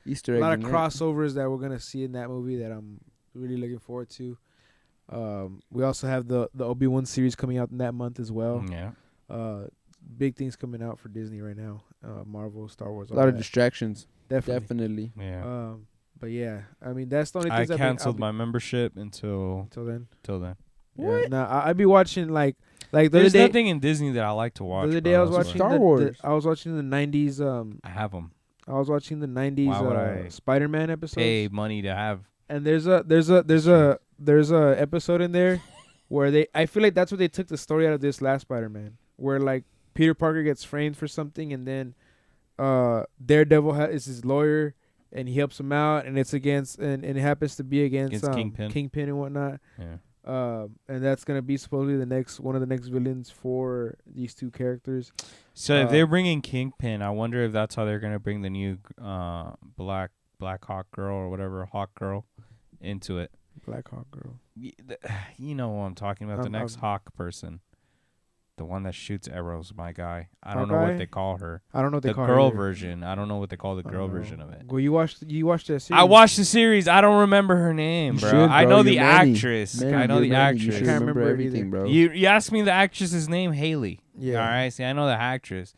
Easter a egg. lot of crossovers that we're gonna see in that movie that I'm really looking forward to. We also have the Obi-Wan series coming out in that month as well. Yeah. Big things coming out for Disney right now. Marvel, Star Wars, A all lot of that. distractions. Definitely. Definitely. Yeah. But yeah, I mean that's the only I things I've been- canceled my membership until until then. then. Yeah, nah, I'd be watching like the other There's day. nothing in Disney that I like to watch. The other bro, day I was that's watching why. Star Wars. I was watching the '90s. I have them. I was watching the '90s Why would I Spider-Man episodes. Pay money to have. And there's a episode in there where I feel like that's where they took the story out of this last Spider-Man, where like Peter Parker gets framed for something, and then Daredevil is his lawyer, and he helps him out, and it's against and it happens to be against Kingpin and whatnot. Yeah. And that's gonna be supposedly one of the next villains for these two characters. So if they're bringing Kingpin, I wonder if that's how they're gonna bring the new Black Hawk girl or whatever Hawk girl into it. Black Hawk girl. You know what I'm talking about. The next I'm- Hawk person, the one that shoots arrows. My guy. I don't know Hawkeye? what they call her. I don't know what they The call girl her. version. I don't know what they call the I girl don't know. version of it. Well, you watched that series. I watched the series. I don't remember her name, You bro. should, I bro. know the You're Manny. actress. Manny, I know you're the Manny. You actress. should Can't remember remember everything, either. bro. You asked me the actress's name, Haley. Yeah. All right. See, I know the actress.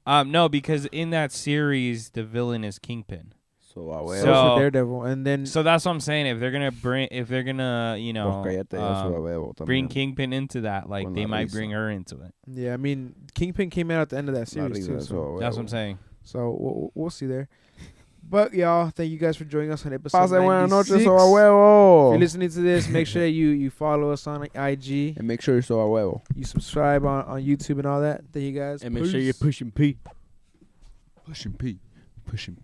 No, because in that series, the villain is Kingpin. So, So So- for Daredevil, and then So that's what I'm saying. If they're gonna, you know, bring Kingpin into that, like Con they la might risa. bring her into it. yeah, I mean Kingpin came out at the end of that series too. So, That's what I'm saying. we'll see there. But y'all, thank you guys for joining us on episode Pase buenas 96. noches, so a If huevo. you're listening to this, make sure that you follow us on IG. And make sure you're so a huevo. You subscribe on YouTube and all that. Thank you guys. And make sure you're Peace. pushing P. Pushin P. Pushin P.